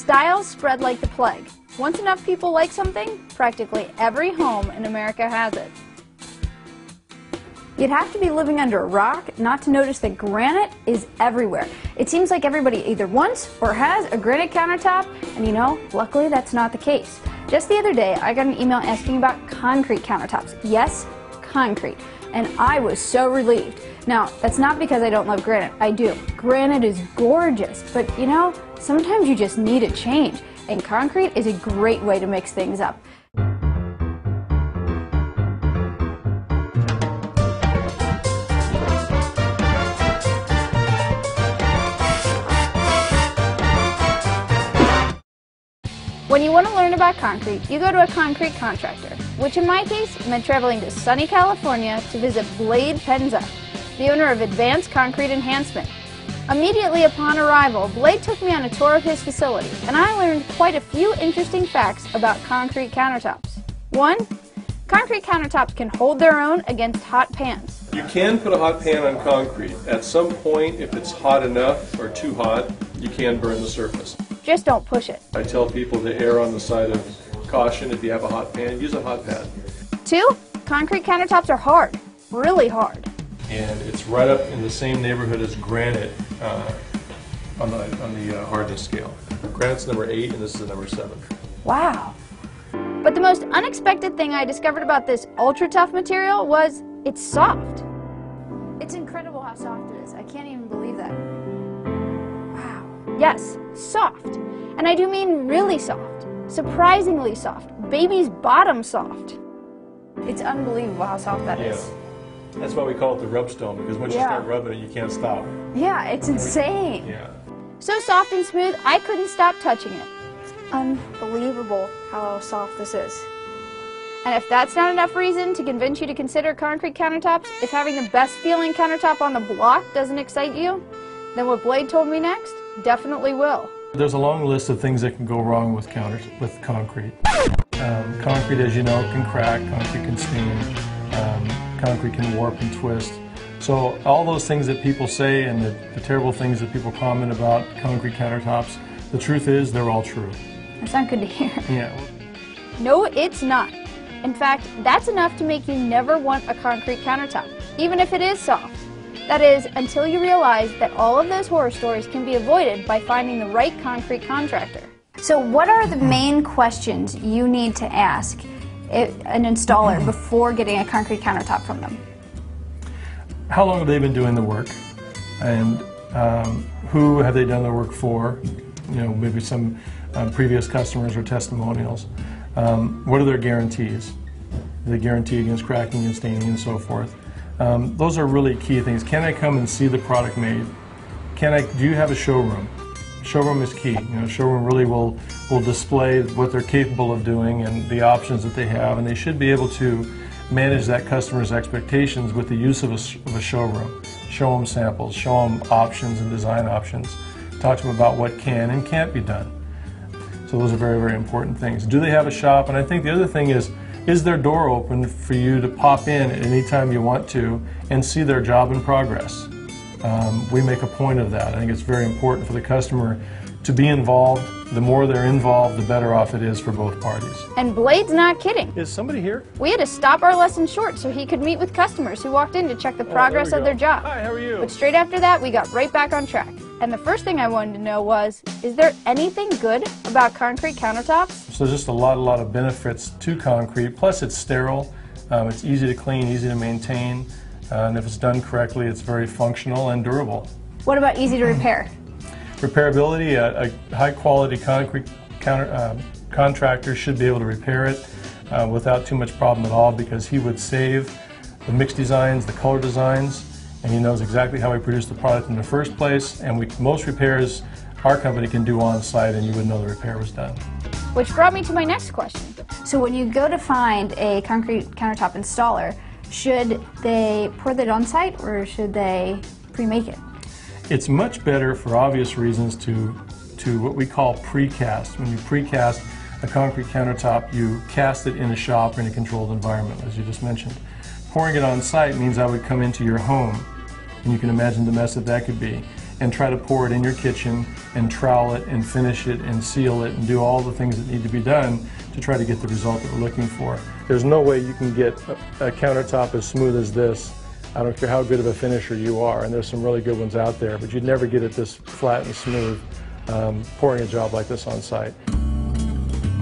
Styles spread like the plague. Once enough people like something, practically every home in America has it. You'd have to be living under a rock not to notice that granite is everywhere. It seems like everybody either wants or has a granite countertop, and you know, luckily that's not the case. Just the other day, I got an email asking about concrete countertops. Yes, concrete. And I was so relieved. Now, that's not because I don't love granite. I do. Granite is gorgeous, but you know, sometimes you just need a change, and concrete is a great way to mix things up. When you want to learn about concrete, you go to a concrete contractor, which in my case meant traveling to sunny California to visit Blade Penza, the owner of Advanced Concrete Enhancement. Immediately upon arrival, Blade took me on a tour of his facility, and I learned quite a few interesting facts about concrete countertops. 1. Concrete countertops can hold their own against hot pans. You can put a hot pan on concrete. At some point, if it's hot enough or too hot, you can burn the surface. Just don't push it. I tell people to err on the side of caution. If you have a hot pan, use a hot pad. 2. Concrete countertops are hard, really hard. And it's right up in the same neighborhood as granite on the hardness scale. Granite's number 8 and this is a number 7. Wow. But the most unexpected thing I discovered about this ultra tough material was it's soft. It's incredible how soft it is. I can't even believe that. Wow. Yes, soft. And I do mean really soft. Surprisingly soft. Baby's bottom soft. It's unbelievable how soft that is. That's why we call it the rub stone, because once you start rubbing it, you can't stop. Yeah, it's insane. Yeah. So soft and smooth, I couldn't stop touching it. Unbelievable how soft this is. And if that's not enough reason to convince you to consider concrete countertops, if having the best feeling countertop on the block doesn't excite you, then what Blade told me next definitely will. There's a long list of things that can go wrong with concrete. Concrete, as you know, can crack, concrete can stain, concrete can warp and twist. So all those things that people say and the terrible things that people comment about concrete countertops, the truth is they're all true. That's not good to hear. Yeah. No, it's not. In fact, that's enough to make you never want a concrete countertop, even if it is soft. That is, until you realize that all of those horror stories can be avoided by finding the right concrete contractor. So what are the main questions you need to ask an installer before getting a concrete countertop from them? How long have they been doing the work? And who have they done the work for? You know, maybe some previous customers or testimonials. What are their guarantees? Do they guarantee against cracking and staining and so forth? Those are really key things. Can I come and see the product made? Do you have a showroom? Showroom is key. You know, showroom really will display what they're capable of doing and the options that they have, and they should be able to manage that customer's expectations with the use of a showroom. Show them samples, show them options and design options. Talk to them about what can and can't be done. So those are very, very important things. Do they have a shop? And I think the other thing is their door open for you to pop in at any time you want to and see their job in progress? We make a point of that. I think it's very important for the customer to be involved. The more they're involved, the better off it is for both parties. And Blade's not kidding. Is somebody here? We had to stop our lesson short so he could meet with customers who walked in to check the progress of their job. Hi, how are you? But straight after that, we got right back on track. And the first thing I wanted to know was, is there anything good about concrete countertops? So just a lot of benefits to concrete. Plus it's sterile, it's easy to clean, easy to maintain, and if it's done correctly, it's very functional and durable. What about easy to repair? Repairability, a high-quality concrete contractor should be able to repair it without too much problem at all, because he would save the mix designs, the color designs, and he knows exactly how we produced the product in the first place, and most repairs our company can do on site and you would know the repair was done. Which brought me to my next question. So when you go to find a concrete countertop installer, should they pour that on site or should they pre-make it? It's much better, for obvious reasons, to what we call precast. When you precast a concrete countertop, you cast it in a shop or in a controlled environment, as you just mentioned. Pouring it on site means I would come into your home, and you can imagine the mess that could be. and try to pour it in your kitchen and trowel it and finish it and seal it and do all the things that need to be done to try to get the result that we're looking for. There's no way you can get a countertop as smooth as this. I don't care how good of a finisher you are, and there's some really good ones out there, but you'd never get it this flat and smooth pouring a job like this on site.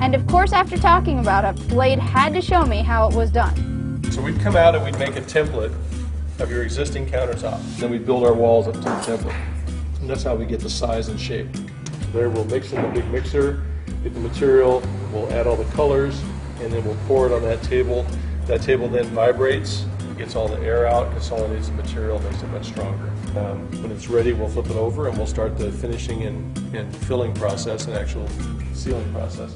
And of course, after talking about it, Blade had to show me how it was done. So we'd come out and we'd make a template of your existing countertop. Then we'd build our walls up to the template. And that's how we get the size and shape. There we'll mix in the big mixer, get the material, we'll add all the colors, and then we'll pour it on that table. That table then vibrates, gets all the air out, because all it needs is material, makes it much stronger. When it's ready, we'll flip it over and we'll start the finishing and filling process and actual sealing process.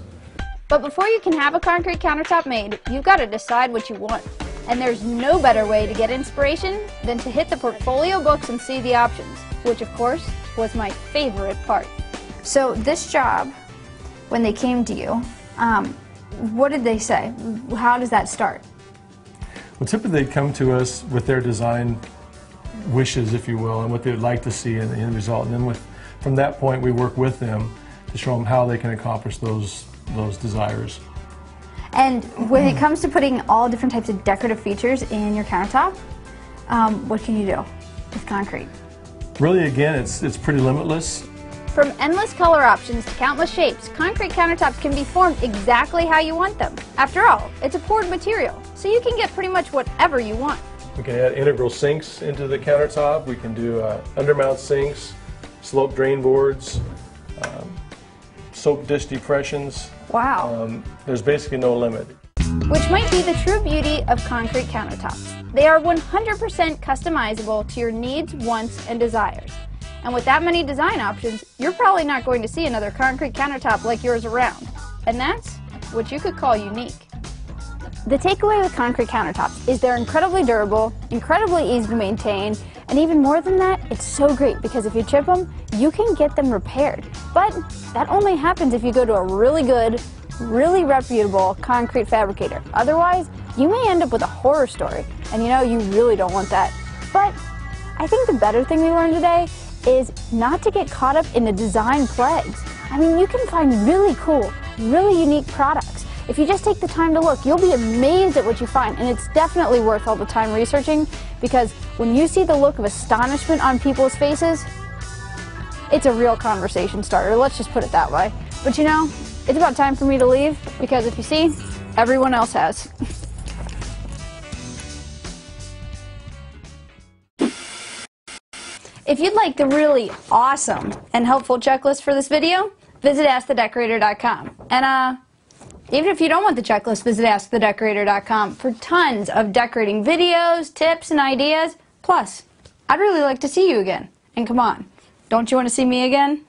But before you can have a concrete countertop made, you've got to decide what you want. And there's no better way to get inspiration than to hit the portfolio books and see the options, which of course was my favorite part. So this job, when they came to you, what did they say? How does that start? Well, typically they come to us with their design wishes, if you will, and what they would like to see in the end result. And then from that point, we work with them to show them how they can accomplish those desires. And when it comes to putting all different types of decorative features in your countertop, what can you do with concrete? Really, again, it's pretty limitless. From endless color options to countless shapes, concrete countertops can be formed exactly how you want them. After all, it's a poured material, so you can get pretty much whatever you want. We can add integral sinks into the countertop. We can do undermount sinks, slope drain boards, soap dish depressions. Wow. There's basically no limit. Which might be the true beauty of concrete countertops. They are 100% customizable to your needs, wants, and desires. And with that many design options, you're probably not going to see another concrete countertop like yours around. And that's what you could call unique. The takeaway with concrete countertops is they're incredibly durable, incredibly easy to maintain, and even more than that, it's so great because if you chip them, you can get them repaired. But that only happens if you go to a really good, really reputable concrete fabricator. Otherwise, you may end up with a horror story, and you know, you really don't want that. But I think the better thing we learned today is not to get caught up in the design plagues. I mean, you can find really cool, really unique products. If you just take the time to look, you'll be amazed at what you find, and it's definitely worth all the time researching, because when you see the look of astonishment on people's faces, it's a real conversation starter, let's just put it that way. But you know, it's about time for me to leave, because if you see, everyone else has. If you'd like the really awesome and helpful checklist for this video, visit AskTheDecorator.com. And even if you don't want the checklist, visit AskTheDecorator.com for tons of decorating videos, tips, and ideas. Plus, I'd really like to see you again. And come on, don't you want to see me again?